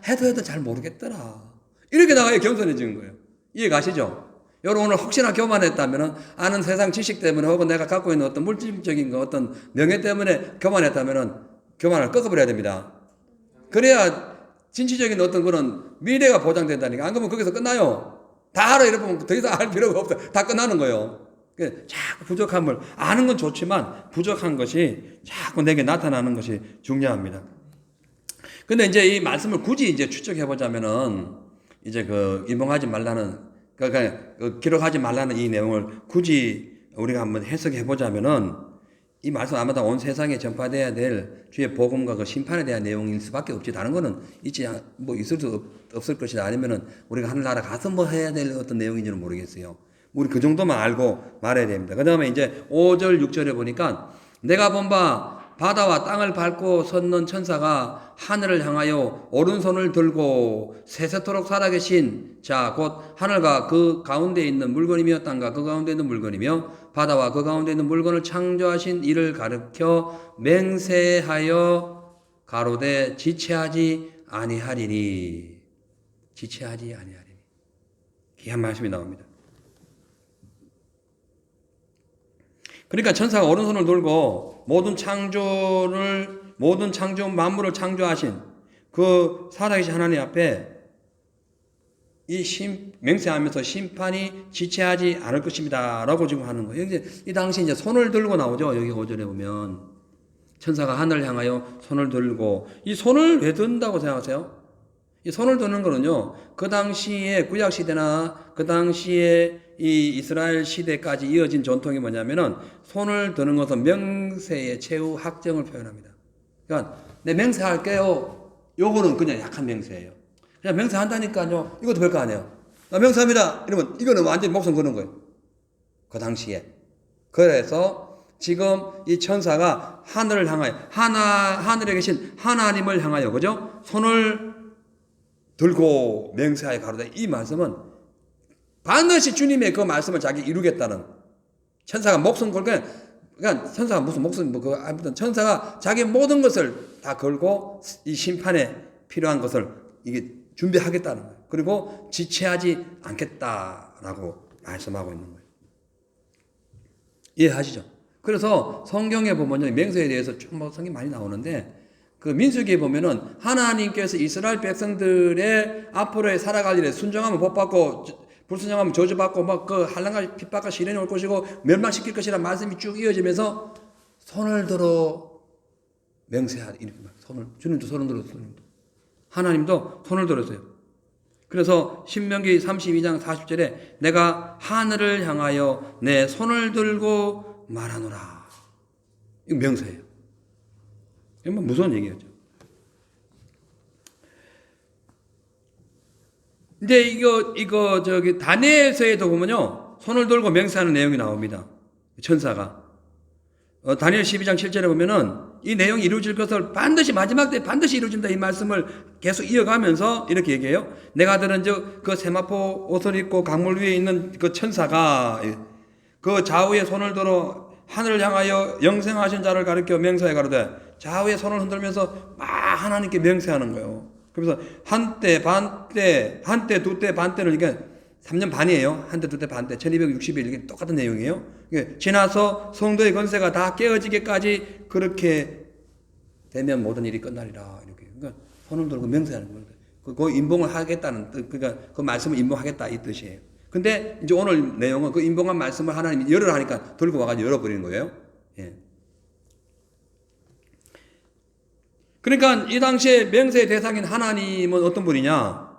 해도 잘 모르겠더라. 이렇게 나가야 겸손해지는 거예요. 이해 가시죠? 여러분 오늘 혹시나 교만했다면 아는 세상 지식 때문에 혹은 내가 갖고 있는 어떤 물질적인 거 어떤 명예 때문에 교만했다면 교만을 꺾어버려야 됩니다. 그래야 진취적인 어떤 그런 미래가 보장된다니까. 안 그러면 거기서 끝나요. 다 알아 이러면 더 이상 알 필요가 없어. 다 끝나는 거예요. 자꾸 부족함을 아는 건 좋지만 부족한 것이 자꾸 내게 나타나는 것이 중요합니다. 근데 이제 이 말씀을 굳이 이제 추적해 보자면은 이제 인봉하지 말라는 기록하지 말라는 이 내용을 굳이 우리가 한번 해석해 보자면은 이 말씀 아마도 온 세상에 전파돼야 될 주의 복음과 그 심판에 대한 내용일 수밖에 없지. 다른 거는 있을 수 없을 것이다. 아니면은 우리가 하늘나라 가서 뭐 해야 될 어떤 내용인지는 모르겠어요. 우리 그 정도만 알고 말해야 됩니다. 그 다음에 이제 5절, 6절에 보니까 내가 본 바 바다와 땅을 밟고 섰는 천사가 하늘을 향하여 오른손을 들고 세세토록 살아계신 자 곧 하늘과 그 가운데 있는 물건이며 땅과 그 가운데 있는 물건이며 바다와 그 가운데 있는 물건을 창조하신 이를 가르켜 맹세하여 가로되 지체하지 아니하리니. 지체하지 아니하리니. 귀한 말씀이 나옵니다. 그러니까 천사가 오른손을 들고 모든 창조 만물을 창조하신 그 살아계신 하나님 앞에 맹세하면서 심판이 지체하지 않을 것입니다. 라고 지금 하는 거예요. 이 당시 이제 손을 들고 나오죠. 여기 5절에 보면. 천사가 하늘을 향하여 손을 들고, 이 손을 왜 든다고 생각하세요? 이 손을 드는 거는요, 그 당시에 구약시대나 그 당시에 이 이스라엘 시대까지 이어진 전통이 뭐냐면은 손을 드는 것은 명세의 최후 확정을 표현합니다. 그러니까 내 맹세할게요. 요거는 그냥 약한 맹세예요. 그냥 맹세한다니까요. 이것도 별거 아니에요. 나 맹세합니다. 이러면 이거는 완전히 목숨 거는 거예요. 그 당시에. 그래서 지금 이 천사가 하늘을 향하여 하늘에 계신 하나님을 향하여 그죠? 손을 들고 맹세하여 가로되, 이 말씀은 반드시 주님의 그 말씀을 자기 이루겠다는, 천사가 목숨 걸고, 그러니까 천사가 무슨 목숨 아무튼 천사가 자기 모든 것을 다 걸고 이 심판에 필요한 것을 이게 준비하겠다는 거예요. 그리고 지체하지 않겠다라고 말씀하고 있는 거예요. 이해하시죠? 그래서 성경에 보면 맹세에 대해서 좀 성경이 많이 나오는데, 그 민수기에 보면은 하나님께서 이스라엘 백성들의 앞으로의 살아갈 일에 순종하면 복받고 불순종하면 저주받고 막 그 한란과 핍박과 시련이 올 것이고 멸망시킬 것이라는 말씀이 쭉 이어지면서 손을 들어 맹세하라. 이렇게 주님도 손을 들었어요. 하나님도 손을 들었어요. 그래서 신명기 32장 40절에 내가 하늘을 향하여 내 손을 들고 말하노라. 이거 명세예요. 이건 뭐 무서운 얘기였죠. 이제 이거 다니엘서에도 보면요, 손을 들고 맹세하는 내용이 나옵니다. 천사가. 다니엘 12장 7절에 보면은 이 내용이 이루어질 것을 반드시 마지막 때 반드시 이루어진다 이 말씀을 계속 이어가면서 이렇게 얘기해요. 내가 들은 그 세마포 옷을 입고 강물 위에 있는 그 천사가 그 좌우에 손을 들어 하늘을 향하여 영생하신 자를 가리켜 맹세해 가로되, 좌우에 손을 흔들면서 막 하나님께 맹세하는 거예요. 그래서 한때, 반때, 한때, 두때, 반때는 이게 3년 반이에요. 한때, 두때, 반때, 1260일 이게 똑같은 내용이에요. 이게 지나서 성도의 권세가 다 깨어지기까지 그렇게 되면 모든 일이 끝나리라. 이렇게. 그러니까 손을 들고 맹세하는 거예요. 그 인봉을 하겠다는 뜻, 그러니까 그 말씀을 인봉하겠다 이 뜻이에요. 근데 이제 오늘 내용은 그 인봉한 말씀을 하나님이 열으라 하니까 들고 와가지고 열어버리는 거예요. 예. 그러니까 이 당시에 맹세의 대상인 하나님은 어떤 분이냐?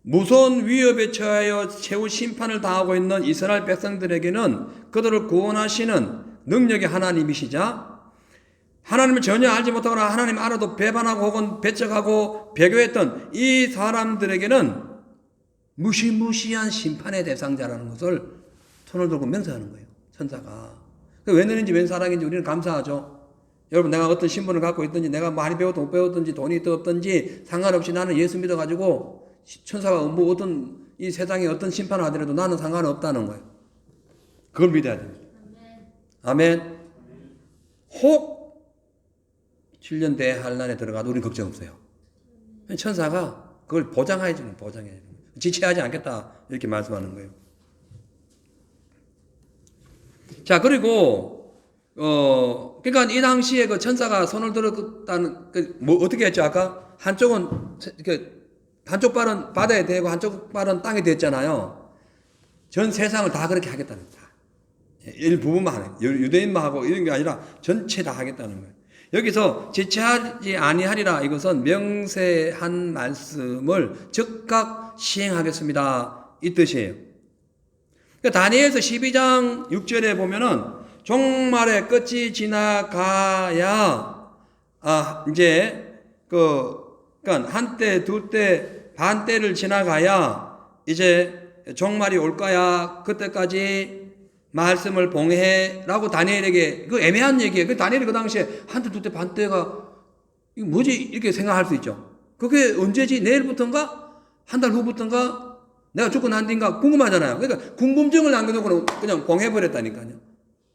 무서운 위협에 처하여 최후 심판을 당하고 있는 이스라엘 백성들에게는 그들을 구원하시는 능력의 하나님이시자 하나님을 전혀 알지 못하거나 하나님 알아도 배반하고 혹은 배척하고 배교했던 이 사람들에게는 무시무시한 심판의 대상자라는 것을 손을 들고 맹세하는 거예요. 천사가. 웬일인지 웬 사랑인지 우리는 감사하죠. 여러분, 내가 어떤 신분을 갖고 있든지 내가 많이 배웠든 못 배웠든지 돈이 있든 없든지 상관없이 나는 예수 믿어가지고 천사가 뭐 어떤 이 세상에 어떤 심판을 하더라도 나는 상관없다는 거예요. 그걸 믿어야 됩니다. 아멘. 혹 7년 대환란에 들어가도 우리는 걱정 없어요. 천사가 그걸 보장해 주는 거예요. 지체하지 않겠다 이렇게 말씀하는 거예요. 자, 그리고 그러니까 이 당시에 그 천사가 손을 들었다는 뭐 어떻게 했죠? 아까 한쪽은 한쪽 발은 바다에 대고 한쪽 발은 땅에 대잖아요. 전 세상을 다 그렇게 하겠다는 거예요. 일부분만 하는 거예요. 유대인만 하고 이런 게 아니라 전체 다 하겠다는 거예요. 여기서 지체하지 아니하리라 이것은 명세한 말씀을 즉각 시행하겠습니다 이 뜻이에요. 그러니까 다니엘서 12장 6절에 보면은 종말의 끝이 지나가야 이제 그러니까 한때 두때 반때를 지나가야 이제 종말이 올 거야. 그때까지 말씀을 봉해라고 다니엘에게 그 애매한 얘기예요. 그 다니엘이 그 당시에 한때 두때 반때가 이거 뭐지 이렇게 생각할 수 있죠. 그게 언제지? 내일부터인가? 한 달 후부터인가? 내가 죽고 난 뒤인가? 궁금하잖아요. 그러니까 궁금증을 남겨놓고 그냥 봉해버렸다니까요.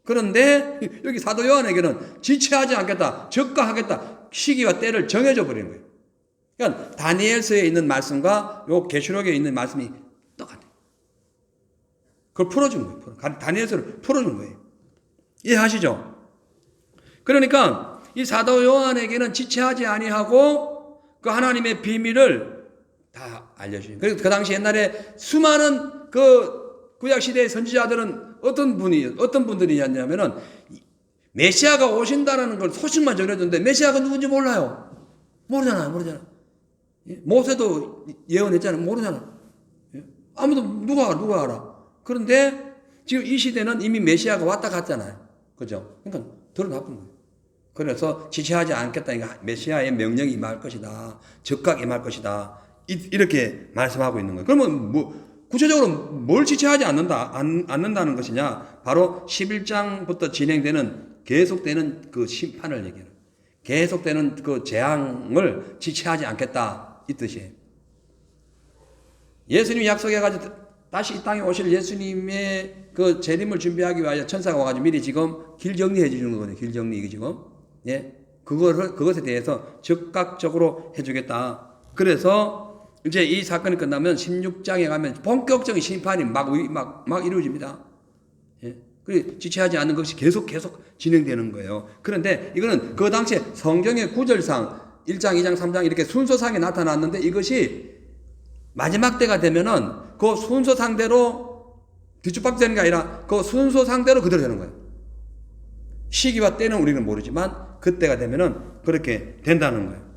그런데 여기 사도 요한에게는 지체하지 않겠다, 적가하겠다, 시기와 때를 정해져 버리는 거예요. 그러니까 다니엘서에 있는 말씀과 요 계시록에 있는 말씀이 똑같아요. 그걸 풀어준 거예요. 다니엘서를 풀어준 거예요. 이해하시죠? 그러니까 이 사도 요한에게는 지체하지 아니하고 그 하나님의 비밀을 다 알려주신. 그래서 그 당시 옛날에 수많은 그 구약 시대의 선지자들은 어떤 분들이었냐면은 메시아가 오신다라는 걸 소식만 전해줬는데 메시아가 누군지 몰라요. 모르잖아요. 모세도 예언했잖아요. 모르잖아. 아무도 누가 알아. 그런데 지금 이 시대는 이미 메시아가 왔다 갔잖아요. 그죠? 그러니까 더 나쁜 거예요. 그래서 지체하지 않겠다. 그러니까 메시아의 명령이 임할 것이다. 적각 임할 것이다. 이렇게 말씀하고 있는 거예요. 그러면 뭐 구체적으로 뭘 지체하지 않는다는 것이냐? 바로 11장부터 진행되는 계속되는 그 심판을 얘기해요. 계속되는 그 재앙을 지체하지 않겠다 이 뜻이에요. 예수님이 약속해가지고 다시 이 땅에 오실 예수님의 그 재림을 준비하기 위하여 천사가 와가지고 미리 지금 길 정리해 주는 거거든요. 길 정리 이게 지금 그것에 대해서 적극적으로 해주겠다. 그래서 이제 이 사건이 끝나면 16장에 가면 본격적인 심판이 막 이루어집니다. 그리고 지체하지 않는 것이 계속 진행되는 거예요. 그런데 이거는 그 당시에 성경의 구절상 1장, 2장, 3장 이렇게 순서상에 나타났는데 이것이 마지막 때가 되면은 그 순서상대로 뒤죽박죽되는 게 아니라 그 순서상대로 그대로 되는 거예요. 시기와 때는 우리는 모르지만 그때가 되면은 그렇게 된다는 거예요.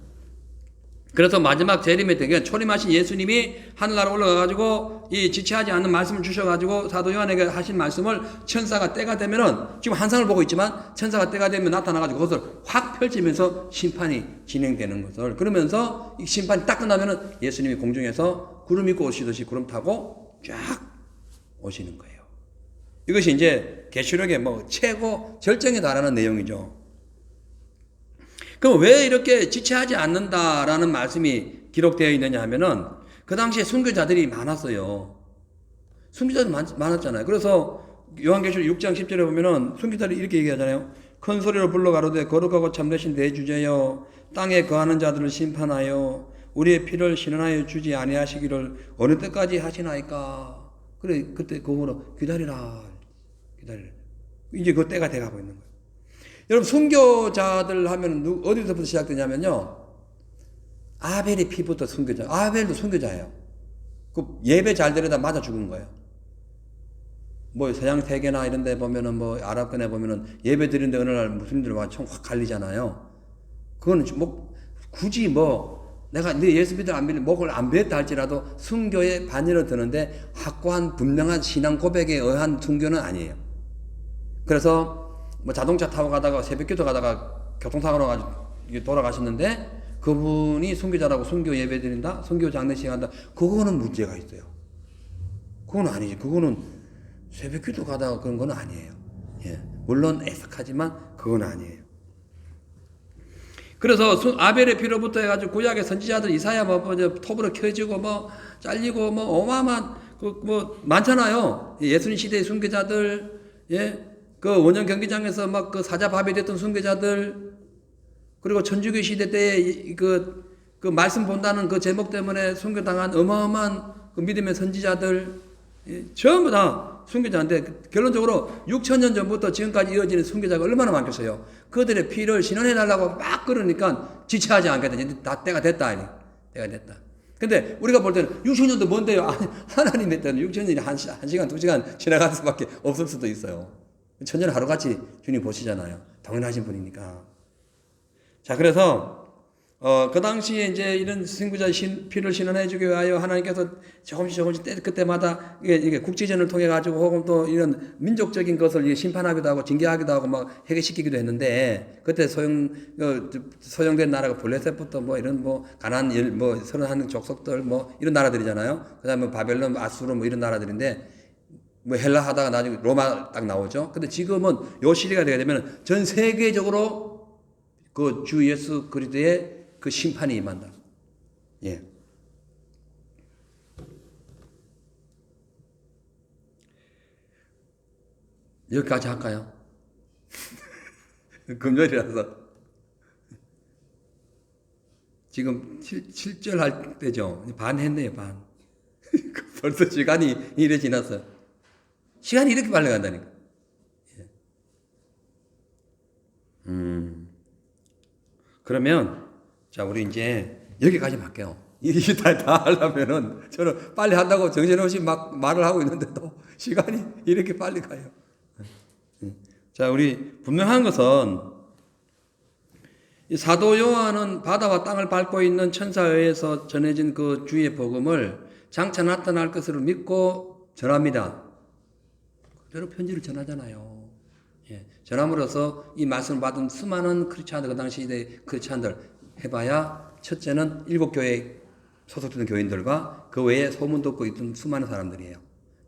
그래서 마지막 재림의 때, 초림하신 예수님이 하늘나라 올라가가지고 이 지체하지 않는 말씀을 주셔가지고 사도 요한에게 하신 말씀을 천사가 때가 되면은 지금 환상을 보고 있지만 천사가 때가 되면 나타나가지고 그것을 확 펼치면서 심판이 진행되는 것을 그러면서 이 심판이 딱 끝나면은 예수님이 공중에서 구름 입고 오시듯이 구름 타고 쫙 오시는 거예요. 이것이 이제 계시록의 뭐 최고 절정에 달하는 내용이죠. 그럼 왜 이렇게 지체하지 않는다라는 말씀이 기록되어 있느냐 하면은 그 당시에 순교자들이 많았어요. 순교자들이 많았잖아요. 그래서 요한계시록 6장 10절에 보면은 순교자들이 이렇게 얘기하잖아요. 큰 소리로 불러 가로되 거룩하고 참되신 대주제여 땅에 거하는 자들을 심판하여 우리의 피를 신원하여 주지 아니하시기를 어느 때까지 하시나이까. 그래 그때 그거로 기다리라. 이제 그 때가 돼가고 있는 거예요. 여러분 순교자들 하면 어디서부터 시작되냐면요. 아벨의 피부터 순교자. 아벨도 순교자예요. 그 예배 잘 드려다 맞아 죽은 거예요. 뭐 서양 세계나 이런 데 보면은 뭐 아랍권에 보면은 예배 드리는데 어느 날 무슬림들 와 총 확 갈리잖아요. 그거는 뭐 굳이 뭐 내가 네 예수 믿어 안 믿는 목을 안 베었다 할지라도 순교에 반열어 드는데 확고한 분명한 신앙 고백에 의한 순교는 아니에요. 그래서 뭐 자동차 타고 가다가 새벽기도 가다가 교통사고로 가지고 돌아가셨는데 그분이 순교자라고 순교 예배 드린다, 순교 장례식 한다. 그거는 문제가 있어요. 그건 아니지. 그거는 새벽기도 가다가 그런 건 아니에요. 예. 물론 애석하지만 그건 아니에요. 그래서 아벨의 피로부터 해가지고 구약의 선지자들 이사야 톱으로 켜지고 잘리고 어마어마한 많잖아요. 예수님 시대의 순교자들, 예, 그 원형 경기장에서 그 사자밥이 됐던 순교자들, 그리고 천주교 시대 때 그 말씀 본다는 그 제목 때문에 순교당한 어마어마한 그 믿음의 선지자들, 예, 전부 다 순교자인데 결론적으로 6,000년 전부터 지금까지 이어지는 순교자가 얼마나 많겠어요. 그들의 피를 신원해달라고 막 그러니까 지체하지 않겠다. 이제 다 때가 됐다. 때가 됐다. 근데 우리가 볼 때는 6,000년도 뭔데요? 하나님의 때는 6,000년이 1시간, 2시간 지나갈 수밖에 없을 수도 있어요. 천년 하루같이 주님 보시잖아요. 당연하신 분이니까. 자, 그래서 그 당시에 이제 이런 순교자 피를 신원해주기 위하여 하나님께서 조금씩 그때마다 이게 국지전을 통해 가지고 혹은 또 이런 민족적인 것을 심판하기도 하고 징계하기도 하고 해결시키기도 했는데 그때 소용된 나라가 블레셋부터 이런 가나안 31 족속들 이런 나라들이잖아요. 그다음에 바벨론, 아수르 이런 나라들인데 헬라 하다가 나중에 로마 딱 나오죠. 근데 지금은 요 시대가 되게 되면 전 세계적으로 그 주 예수 그리스도의 그 심판이 임한다. 예. 여기까지 할까요? 금요일이라서. 지금 7절 할 때죠. 반 했네요, 반. 벌써 시간이 이래 지났어요. 시간이 이렇게 빨리 간다니까. 예. 그러면 자, 우리 이제 여기까지 할게요. 이게 다 하려면은 저는 빨리 한다고 정신없이 막 말을 하고 있는데도 시간이 이렇게 빨리 가요. 자, 우리 분명한 것은 이 사도 요한은 바다와 땅을 밟고 있는 천사에 의해서 전해진 그 주의 복음을 장차 나타날 것으로 믿고 전합니다. 그대로 편지를 전하잖아요. 예, 전함으로써 이 말씀을 받은 수많은 크리스찬들, 그 당시 시대의 크리스찬들 해봐야 첫째는 7교회에 소속되는 교인들과 그 외에 소문 듣고 있던 수많은 사람들이에요.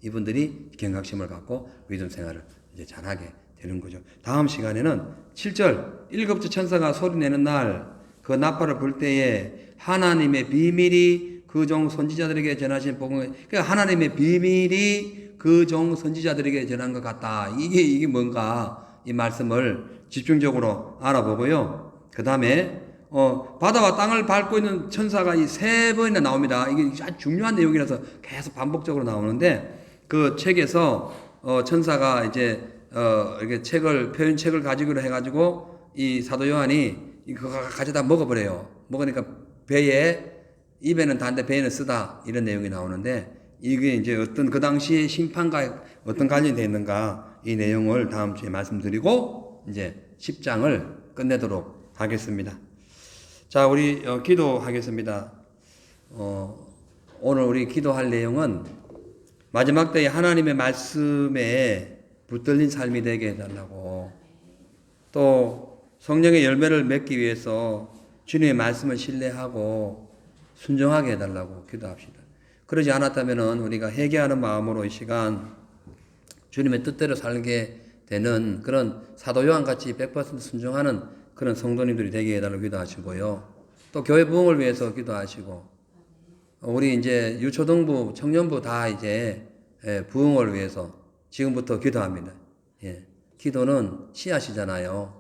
이분들이 경각심을 갖고 믿음 생활을 이제 잘하게 되는 거죠. 다음 시간에는 7절 일곱째 천사가 소리내는 날 그 나팔을 불 때에 하나님의 비밀이 그 종 선지자들에게 전하신 복음, 그러니까 하나님의 비밀이 그 종 선지자들에게 전한 것 같다. 이게 뭔가 이 말씀을 집중적으로 알아보고요. 그 다음에 바다와 땅을 밟고 있는 천사가 이 3번이나 나옵니다. 이게 아주 중요한 내용이라서 계속 반복적으로 나오는데 그 책에서 천사가 이제 이렇게 표현책을 가지기로 해가지고 이 사도 요한이 이거 가져다 먹어버려요. 먹으니까 입에는 단데 배에는 쓰다 이런 내용이 나오는데 이게 이제 어떤 그 당시의 심판과 어떤 관련이 되어 있는가 이 내용을 다음 주에 말씀드리고 이제 10장을 끝내도록 하겠습니다. 자, 우리 기도하겠습니다. 오늘 우리 기도할 내용은 마지막 때에 하나님의 말씀에 붙들린 삶이 되게 해달라고, 또 성령의 열매를 맺기 위해서 주님의 말씀을 신뢰하고 순종하게 해달라고 기도합시다. 그러지 않았다면 우리가 회개하는 마음으로 이 시간 주님의 뜻대로 살게 되는 그런 사도 요한같이 100% 순종하는 그런 성도님들이 되게 해달라고 기도하시고요. 또 교회 부흥을 위해서 기도하시고, 우리 이제 유초등부, 청년부 다 이제 부흥을 위해서 지금부터 기도합니다. 예. 기도는 씨앗이잖아요.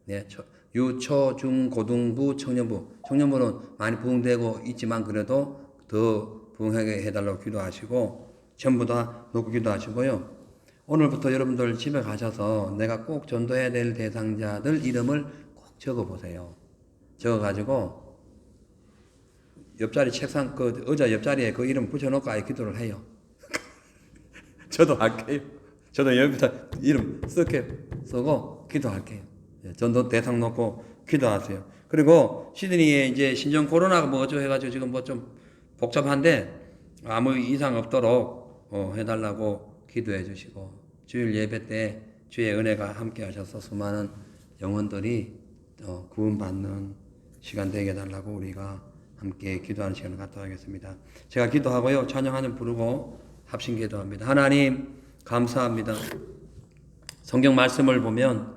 예. 유초, 중, 고등부, 청년부는 많이 부흥되고 있지만 그래도 더 부흥하게 해달라고 기도하시고, 전부 다 놓고 기도하시고요. 오늘부터 여러분들 집에 가셔서 내가 꼭 전도해야 될 대상자들 이름을 꼭 적어보세요. 적어가지고 옆자리 책상 의자 옆자리에 그 이름 붙여놓고 아예 기도를 해요. 저도 할게요. 저도 여기다 이름 쓰고 기도할게요. 전도 대상 놓고 기도하세요. 그리고 시드니에 이제 신종 코로나가 뭐죠 해가지고 지금 좀 복잡한데 아무 이상 없도록 해달라고 기도해 주시고, 주일 예배 때 주의 은혜가 함께 하셔서 수많은 영혼들이 구원받는 시간 되게 해달라고 우리가 함께 기도하는 시간을 갖도록 하겠습니다. 제가 기도하고요. 찬양하는 부르고 합심 기도합니다. 하나님 감사합니다. 성경 말씀을 보면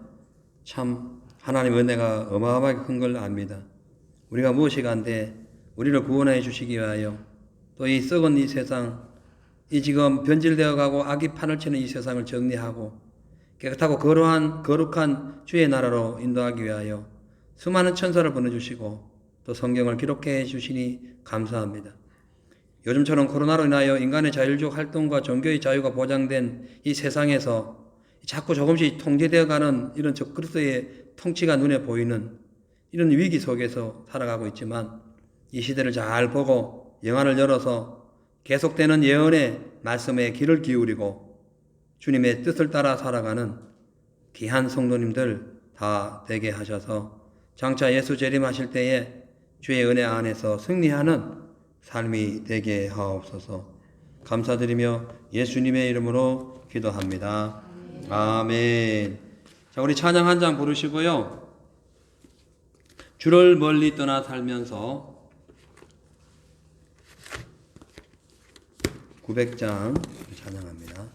참 하나님 은혜가 어마어마하게 큰 걸 압니다. 우리가 무엇이 간데 우리를 구원해 주시기 위하여 또 이 썩은 이 세상, 이 지금 변질되어 가고 악이 판을 치는 이 세상을 정리하고 깨끗하고 거룩한 주의 나라로 인도하기 위하여 수많은 천사를 보내주시고 또 성경을 기록해 주시니 감사합니다. 요즘처럼 코로나로 인하여 인간의 자율적 활동과 종교의 자유가 보장된 이 세상에서 자꾸 조금씩 통제되어 가는 이런 적그리스도의 통치가 눈에 보이는 이런 위기 속에서 살아가고 있지만 이 시대를 잘 보고 영안을 열어서 계속되는 예언의 말씀에 귀를 기울이고 주님의 뜻을 따라 살아가는 귀한 성도님들 다 되게 하셔서 장차 예수 재림하실 때에 주의 은혜 안에서 승리하는 삶이 되게 하옵소서. 감사드리며 예수님의 이름으로 기도합니다. 아멘. 자, 우리 찬양 한 장 부르시고요. 주를 멀리 떠나 살면서 900장 찬양합니다.